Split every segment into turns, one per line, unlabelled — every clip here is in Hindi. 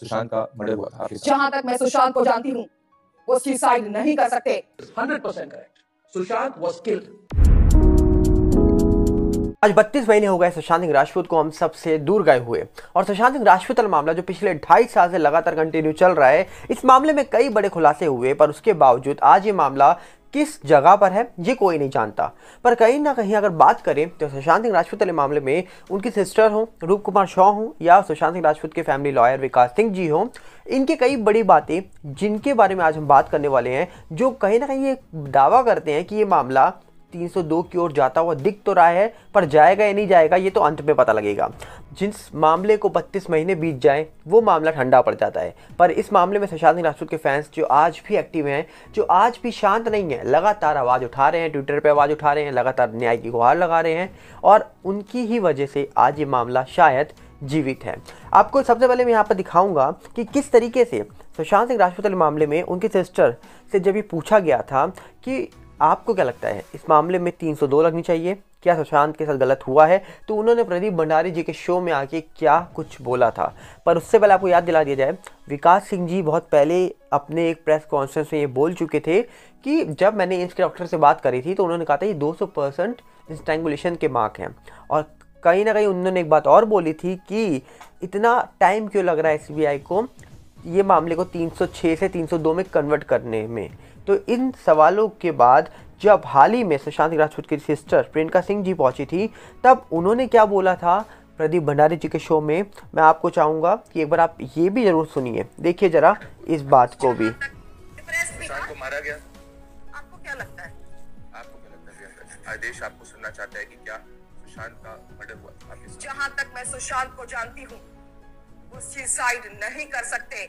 सुशांत का मर्डर हुआ था आपके साथ।
जहां तक मैं सुशांत को जानती हूँ, वो सुसाइड नहीं कर सकते।
100% करेक्ट। Sushant was killed।
आज 32 महीने हो गए सुशांत सिंह राजपूत को हम सबसे दूर गए हुए। और सुशांत सिंह राजपूत वाला मामला जो पिछले 2.5 साल से लगातार कंटिन्यू चल रहा है, इस मामले में कई बड़े खुलासे हुए, पर उसके बावजूद आज ये मामला किस जगह पर है ये कोई नहीं जानता। पर कहीं ना कहीं अगर बात करें तो सुशांत सिंह राजपूत वाले मामले में उनकी सिस्टर हो, रूप कुमार शॉ हो, या सुशांत सिंह राजपूत के फैमिली लॉयर विकास सिंह जी हो, इनके कई बड़ी बातें जिनके बारे में आज हम बात करने वाले हैं, जो कहीं ना कहीं ये दावा करते हैं कि ये मामला 302 की ओर जाता हुआ दिख तो रहा है, पर जाएगा या नहीं जाएगा ये तो अंत में पता लगेगा। जिस मामले को 32 महीने बीत जाए वो मामला ठंडा पड़ जाता है, पर इस मामले में सुशांत सिंह राजपूत के फैंस जो आज भी एक्टिव हैं, जो आज भी शांत नहीं है, लगातार आवाज़ उठा रहे हैं, ट्विटर पे आवाज़ उठा रहे हैं, लगातार न्याय की गुहार लगा रहे हैं, और उनकी ही वजह से आज ये मामला शायद जीवित है। आपको सबसे पहले मैं यहाँ पर दिखाऊंगा कि किस तरीके से सुशांत सिंह राजपूत वाले मामले में उनकी सिस्टर से जब ये पूछा गया था कि आपको क्या लगता है इस मामले में 302 लगनी चाहिए, क्या सुशांत के साथ गलत हुआ है, तो उन्होंने प्रदीप भंडारी जी के शो में आके क्या कुछ बोला था। पर उससे पहले आपको याद दिला दिया जाए, विकास सिंह जी बहुत पहले अपने एक प्रेस कॉन्फ्रेंस में ये बोल चुके थे कि जब मैंने इसके डॉक्टर से बात करी थी तो उन्होंने कहा था ये 200% स्ट्रैंगुलेशन के मार्क हैं। और कहीं ना कहीं उन्होंने एक बात और बोली थी कि इतना टाइम क्यों लग रहा है SBI को ये मामले को 306 से 302 में कन्वर्ट करने में। तो इन सवालों के बाद जब हाल ही में सुशांत सिंह राजपूत की सिस्टर प्रियंका सिंह जी पहुंची थी, तब उन्होंने क्या बोला था प्रदीप भंडारी जी के शो में, मैं आपको चाहूंगा कि एक बार आप ये भी जरूर सुनिए, देखिए जरा इस बात को भी।
सुशांत को मारा गया, आपको क्या लगता है? आपको क्या लगता है? आदेश आपको सुनना चाहता है कि क्या सुशांत का मर्डर हुआ था आपके साथ?
जहां तक मैं सुशांत को जानती हूँ, वो सुसाइड नहीं कर सकते।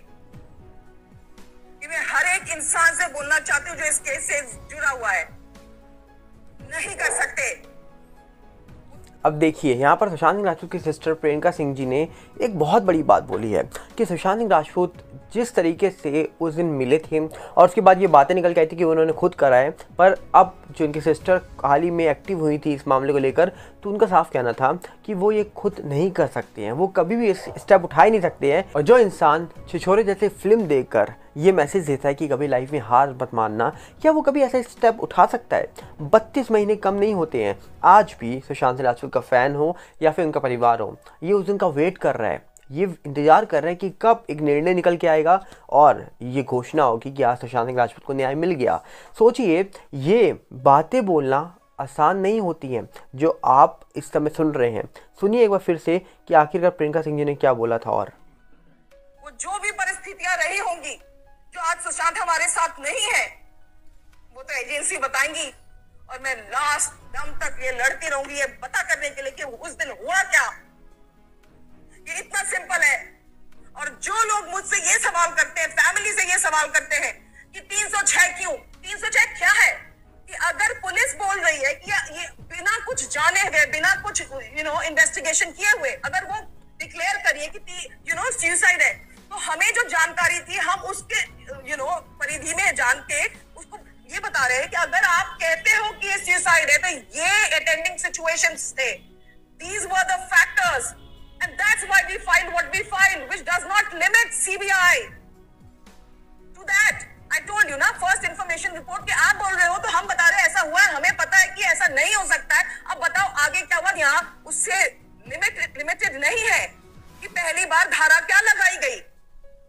कि मैं हर एक इंसान से बोलना चाहती हूँ जो इस केस से जुड़ा हुआ है, नहीं कर सकते।
अब देखिए यहाँ पर सुशांत सिंह राजपूत की सिस्टर प्रियंका सिंह जी ने एक बहुत बड़ी बात बोली है कि सुशांत सिंह राजपूत जिस तरीके से उस दिन मिले थे, और उसके बाद ये बातें निकल के आई थी कि उन्होंने खुद करा है, पर अब जो उनकी सिस्टर हाल ही में एक्टिव हुई थी इस मामले को लेकर, तो उनका साफ कहना था कि वो ये खुद नहीं कर सकते हैं, वो कभी भी इस स्टेप उठा ही नहीं सकते हैं। और जो इंसान छिछोरे जैसे फिल्म देखकर ये मैसेज देता है कि कभी लाइफ में हार मत मानना, क्या वो कभी ऐसा स्टेप उठा सकता है? 32 महीने कम नहीं होते हैं। आज भी सुशांत सिंह राजपूत का फ़ैन हो या फिर उनका परिवार हो, ये उस दिन का वेट कर रहा है, ये इंतज़ार कर रहे हैं कि कब एक निर्णय निकल के आएगा और ये घोषणा होगी कि आज सुशांत सिंह राजपूत को न्याय मिल गया। सोचिए, ये बातें बोलना आसान नहीं होती हैं जो आप इस समय सुन रहे हैं। सुनिए एक बार फिर से कि आखिरकार प्रियंका सिंह जी ने क्या बोला था। और
वो जो भी परिस्थितियां रही होंगी, जो आज सुशांत हमारे साथ नहीं है, वो तो एजेंसी बताएंगी, और मैं लास्ट दम तक ये लड़ती रहूंगी ये पता करने के लिए कि उस दिन हुआ क्या। ये इतना सिंपल है। और जो लोग मुझसे ये सवाल करते हैं, फैमिली से ये सवाल करते हैं कि 306 क्यों, 306 क्या है, कि अगर पुलिस बोल रही है कि ये बिना कुछ जाने हुए, बिना कुछ इन्वेस्टिगेशन किए हुए अगर वो डिक्लेयर करिए कि सुसाइड है, तो हमें जो जानकारी थी हम उसके परिधि में जान के उसको ये बता रहे हैं कि अगर आप कहते हो कि ये सुसाइड है तो ये अटेंडिंग सिचुएशंस थे, these were the factors and that's why we filed what we filed, which does not limit CBI to that. I told you ना, फर्स्ट इंफॉर्मेशन रिपोर्ट के आप बोल रहे हो तो हम बता रहे हैं ऐसा हुआ है, हमें पता है कि ऐसा नहीं हो सकता है। अब बताओ आगे क्या हुआ। यहाँ उससे लिमिटेड नहीं है कि पहली बार धारा क्या लगाई गई,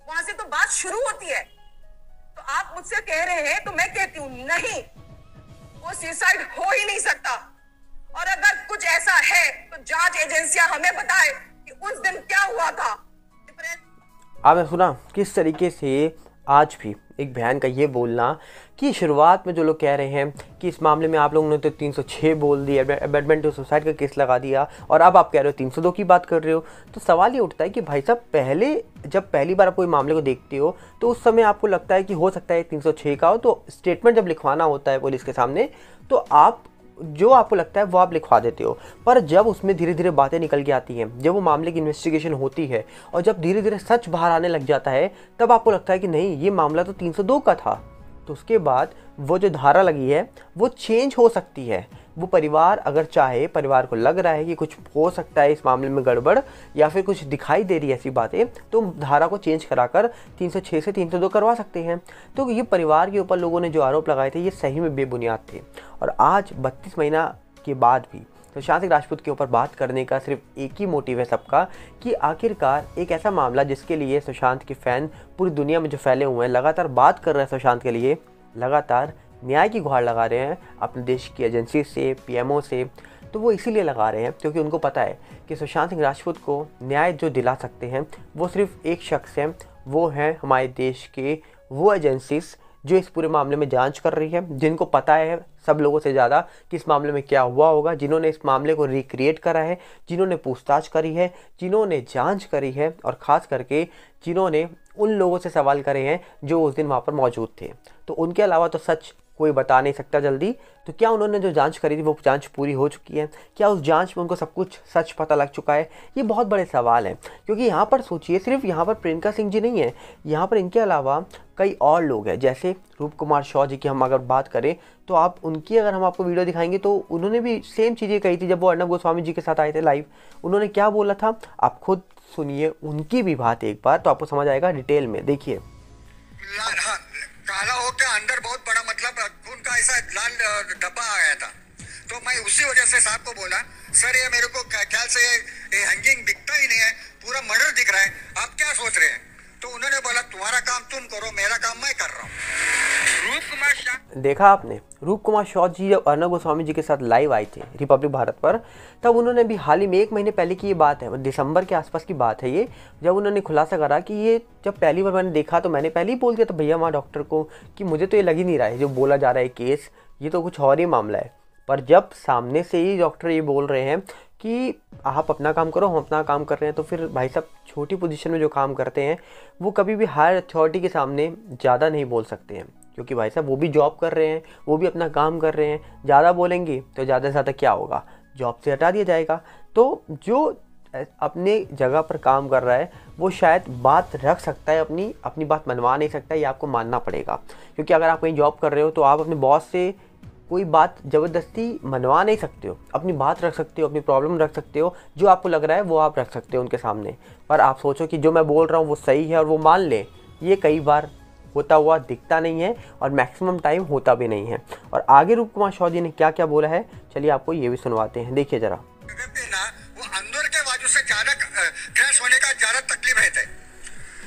वहां से तो बात शुरू होती है। तो आप मुझसे कह रहे हैं तो मैं कहती हूँ नहीं, वो सुसाइड हो ही नहीं सकता। और अगर कुछ ऐसा है तो जांच एजेंसियां हमें बताए कि उस दिन क्या हुआ था।
आपने सुना किस तरीके से आज भी एक बहन का ये बोलना कि शुरुआत में जो लोग कह रहे हैं कि इस मामले में आप लोगों ने तो 306 बोल दिया, अबेटमेंट टू सुसाइड का केस लगा दिया, और अब आप कह रहे हो 302 की बात कर रहे हो। तो सवाल ये उठता है कि भाई साहब, पहले जब पहली बार आप कोई मामले को देखते हो तो उस समय आपको लगता है कि हो सकता है 306 का हो, तो स्टेटमेंट जब लिखवाना होता है पुलिस के सामने तो आप जो आपको लगता है वो आप लिखवा देते हो। पर जब उसमें धीरे धीरे बातें निकल के आती हैं, जब वो मामले की इन्वेस्टिगेशन होती है और जब धीरे धीरे सच बाहर आने लग जाता है, तब आपको लगता है कि नहीं, ये मामला तो 302 का था। तो उसके बाद वो जो धारा लगी है वो चेंज हो सकती है। वो परिवार अगर चाहे, परिवार को लग रहा है कि कुछ हो सकता है इस मामले में गड़बड़ या फिर कुछ दिखाई दे रही है ऐसी बातें, तो धारा को चेंज कराकर 306 से 302 करवा सकते हैं। तो ये परिवार के ऊपर लोगों ने जो आरोप लगाए थे ये सही में बेबुनियाद थे। और आज 32 महीना के बाद भी सुशांत सिंह राजपूत के ऊपर बात करने का सिर्फ एक ही मोटिव है सबका, कि आखिरकार एक ऐसा मामला जिसके लिए सुशांत के फैन पूरी दुनिया में जो फैले हुए हैं लगातार बात कर रहे हैं सुशांत के लिए, लगातार न्याय की गुहार लगा रहे हैं अपने देश की एजेंसी से, पीएमओ से। तो वो इसीलिए लगा रहे हैं क्योंकि उनको पता है कि सुशांत सिंह राजपूत को न्याय जो दिला सकते हैं वो सिर्फ एक शख्स है, वो है हमारे देश के वो एजेंसीज जो इस पूरे मामले में जांच कर रही है, जिनको पता है सब लोगों से ज़्यादा कि इस मामले में क्या हुआ होगा, जिन्होंने इस मामले को रिक्रिएट करा है, जिन्होंने पूछताछ करी है, जिन्होंने जांच करी है और ख़ास करके जिन्होंने उन लोगों से सवाल करे हैं जो उस दिन वहाँ पर मौजूद थे। तो उनके अलावा तो सच कोई बता नहीं सकता जल्दी। तो क्या उन्होंने जो जांच करी थी वो जांच पूरी हो चुकी है? क्या उस जांच में उनको सब कुछ सच पता लग चुका है? ये बहुत बड़े सवाल हैं, क्योंकि यहाँ पर सोचिए सिर्फ यहाँ पर प्रियंका सिंह जी नहीं है, यहाँ पर इनके अलावा कई और लोग हैं। जैसे रूप कुमार शॉ जी की हम अगर बात करें तो आप उनकी अगर हम आपको वीडियो दिखाएंगे तो उन्होंने भी सेम चीज़ें कही थी जब वो अर्नब गोस्वामी जी के साथ आए थे लाइव। उन्होंने क्या बोला था आप खुद सुनिए उनकी भी बात एक बार, तो आपको समझ आएगा डिटेल में। देखिए,
काला होके अंदर बहुत बड़ा मतलब खून का ऐसा लाल डब्बा आ गया था, तो मैं उसी वजह से साहब को बोला सर ये मेरे को ख्याल से ये हैंगिंग दिखता ही नहीं है, पूरा मर्डर दिख रहा है, आप क्या सोच रहे हैं? तो उन्होंने बोला तुम्हारा काम तुम करो, मेरा काम मैं कर रहा हूँ। रूप कुमार शॉ, देखा
आपने, रूप कुमार शॉ जी जब अर्नब गोस्वामी जी के साथ लाइव आए थे रिपब्लिक भारत पर, तब उन्होंने भी हाल ही में 1 महीने पहले की ये बात है, दिसंबर के आसपास की बात है ये, जब उन्होंने खुलासा करा कि ये जब पहली बार मैंने देखा तो मैंने पहले ही बोल दिया था भैया वहाँ डॉक्टर को कि मुझे तो ये लग ही नहीं रहा है जो बोला जा रहा है केस, ये तो कुछ और ही मामला है। पर जब सामने से ही डॉक्टर ये बोल रहे हैं कि आप अपना काम करो, हम अपना काम कर रहे हैं, तो फिर भाई साहब छोटी पोजीशन में जो काम करते हैं वो कभी भी हायर अथॉरिटी के सामने ज़्यादा नहीं बोल सकते हैं, क्योंकि भाई साहब वो भी जॉब कर रहे हैं, वो भी अपना काम कर रहे हैं। ज़्यादा बोलेंगे तो ज़्यादा से ज़्यादा क्या होगा, जॉब से हटा दिया जाएगा। तो जो अपने जगह पर काम कर रहा है वो शायद बात रख सकता है, अपनी बात मनवा नहीं सकता, ये आपको मानना पड़ेगा। क्योंकि अगर आप कहीं जॉब कर रहे हो तो आप अपने बॉस से कोई बात ज़बरदस्ती मनवा नहीं सकते हो, अपनी बात रख सकते हो, अपनी प्रॉब्लम रख सकते हो, जो आपको लग रहा है वो आप रख सकते हो उनके सामने। पर आप सोचो कि जो मैं बोल रहा हूँ वो सही है और वो मान ले, ये कई बार होता हुआ दिखता नहीं है और मैक्सिमम टाइम होता भी नहीं है। और आगे रूप कुमार शॉ जी ने क्या क्या बोला है, चलिए आपको ये भी सुनवाते हैं, देखिए जरा।
वो अंदर के वजह से ज़्यादा क्रैश होने का ज़्यादा तकलीफ रहता है,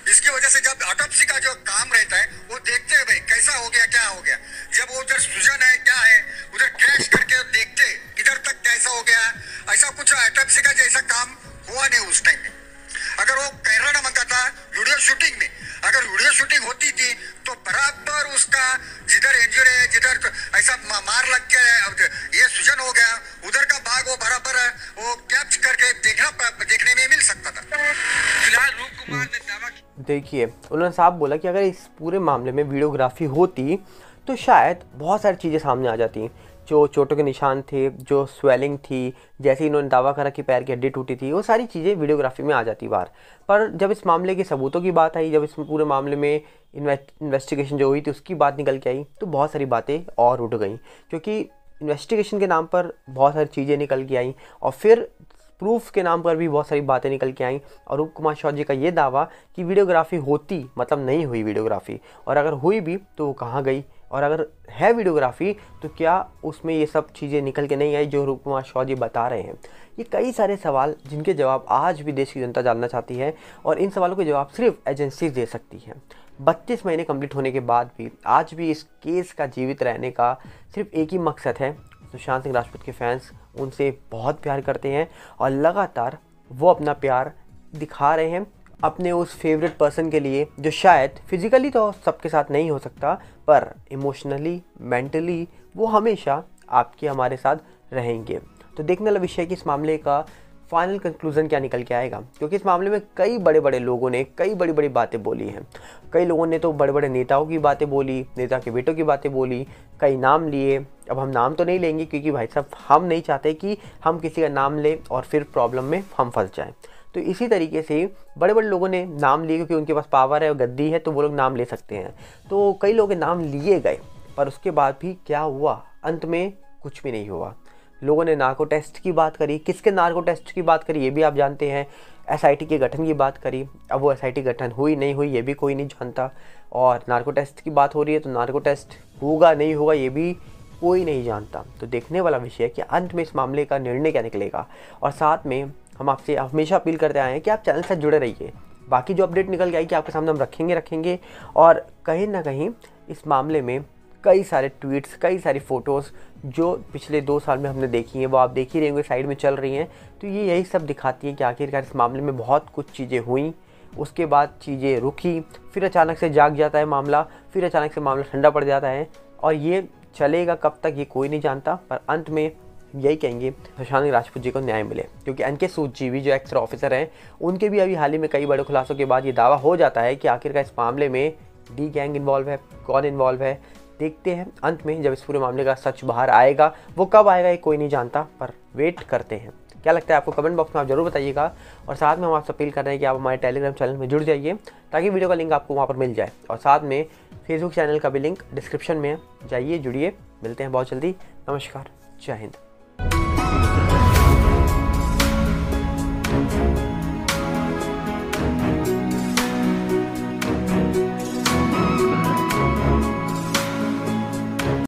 इसकी वजह से जब ऑटोप्सी का जो काम रहता है वो देखते हैं भाई कैसा हो गया, क्या हो गया, जब वो उधर सूजन है क्या है, उधर क्रैश करके देखते इधर तक कैसा हो गया, ऐसा कुछ ऑटोप्सी का जैसा काम हुआ नहीं उस टाइम में। अगर वो कैमरा मंगा था वीडियो शूटिंग में, अगर वीडियो शूटिंग होती थी तो बराबर उसका जिधर इंजरी है, जिधर ऐसा मार लग के ये सूजन हो गया, उधर का भाग वो बराबर वो कैप्च करके देखने में मिल सकता था। फिलहाल रूप कुमार ने दावा,
देखिए उन्होंने साफ बोला कि अगर इस पूरे मामले में वीडियोग्राफी होती तो शायद बहुत सारी चीज़ें सामने आ जाती, जो चोटों के निशान थे, जो स्वेलिंग थी, जैसे इन्होंने दावा करा कि पैर की हड्डी टूटी थी, वो सारी चीज़ें वीडियोग्राफी में आ जाती बाहर। पर जब इस मामले के सबूतों की बात आई, जब इस पूरे मामले में इन्वेस्टिगेशन जो हुई थी उसकी बात निकल के आई, तो बहुत सारी बातें और उठ गई, क्योंकि इन्वेस्टिगेशन के नाम पर बहुत सारी चीज़ें निकल के आई और फिर प्रूफ के नाम पर भी बहुत सारी बातें निकल के आईं। और रूप कुमार शॉ जी का ये दावा कि वीडियोग्राफी होती मतलब नहीं हुई वीडियोग्राफी, और अगर हुई भी तो वो कहाँ गई, और अगर है वीडियोग्राफी तो क्या उसमें ये सब चीज़ें निकल के नहीं आई जो रूप कुमार शॉ जी बता रहे हैं। ये कई सारे सवाल जिनके जवाब आज भी देश की जनता जानना चाहती है, और इन सवालों के जवाब सिर्फ एजेंसीज दे सकती हैं। 32 महीने कंप्लीट होने के बाद भी आज भी इस केस का जीवित रहने का सिर्फ एक ही मकसद है, सुशांत सिंह राजपूत के फैंस उनसे बहुत प्यार करते हैं और लगातार वो अपना प्यार दिखा रहे हैं अपने उस फेवरेट पर्सन के लिए, जो शायद फिजिकली तो सबके साथ नहीं हो सकता, पर इमोशनली, मेंटली वो हमेशा आपके हमारे साथ रहेंगे। तो देखने वाला विषय कि इस मामले का फाइनल कंक्लूजन क्या निकल के आएगा, क्योंकि इस मामले में कई बड़े बड़े लोगों ने कई बड़ी बड़ी बातें बोली हैं। कई लोगों ने तो बड़े बड़े नेताओं की बातें बोली, नेता के बेटों की बातें बोली, कई नाम लिए। अब हम नाम तो नहीं लेंगे क्योंकि भाई साहब हम नहीं चाहते कि हम किसी का नाम लें और फिर प्रॉब्लम में हम फंस जाएं। तो इसी तरीके से बड़े बड़े लोगों ने नाम लिए, क्योंकि उनके पास पावर है और गद्दी है तो वो लोग नाम ले सकते हैं। तो कई लोगों के नाम लिए गए, पर उसके बाद भी क्या हुआ, अंत में कुछ भी नहीं हुआ। लोगों ने नार्को टेस्ट की बात करी, किसके नार्को टेस्ट की बात करी ये भी आप जानते हैं, SIT के गठन की बात करी। अब वो SIT गठन हुई नहीं हुई ये भी कोई नहीं जानता, और नार्को टेस्ट की बात हो रही है तो नार्को टेस्ट होगा नहीं होगा ये भी कोई नहीं जानता। तो देखने वाला विषय है कि अंत में इस मामले का निर्णय क्या निकलेगा। और साथ में हम आपसे हमेशा अपील करते आए हैं कि आप चैनल से जुड़े रहिए, बाकी जो अपडेट निकल के आएगी आपके सामने हम रखेंगे। और कहीं ना कहीं इस मामले में कई सारे ट्वीट्स, कई सारी फ़ोटोज़ जो पिछले 2 साल में हमने देखी हैं वो आप देख ही रहे होंगे, साइड में चल रही हैं। तो ये यही सब दिखाती है कि आखिरकार इस मामले में बहुत कुछ चीज़ें हुई, उसके बाद चीज़ें रुकी, फिर अचानक से जाग जाता है मामला, फिर अचानक से मामला ठंडा पड़ जाता है, और ये चलेगा कब तक ये कोई नहीं जानता। पर अंत में यही कहेंगे सुशांत राजपूत जी को न्याय मिले, क्योंकि एनके सूद जी भी जो एक्स ऑफिसर हैं उनके भी अभी हाल ही में कई बड़े खुलासों के बाद ये दावा हो जाता है कि आखिरकार इस मामले में डी गैंग इन्वॉल्व है, कौन इन्वॉल्व है। देखते हैं अंत में जब इस पूरे मामले का सच बाहर आएगा, वो कब आएगा ये कोई नहीं जानता, पर वेट करते हैं। क्या लगता है आपको, कमेंट बॉक्स में आप जरूर बताइएगा। और साथ में हम आपसे अपील कर रहे हैं कि आप हमारे टेलीग्राम चैनल में जुड़ जाइए, ताकि वीडियो का लिंक आपको वहाँ पर मिल जाए। और साथ में फेसबुक चैनल का भी लिंक डिस्क्रिप्शन में, जाइए जुड़िए। मिलते हैं बहुत जल्दी। नमस्कार, जय हिंद।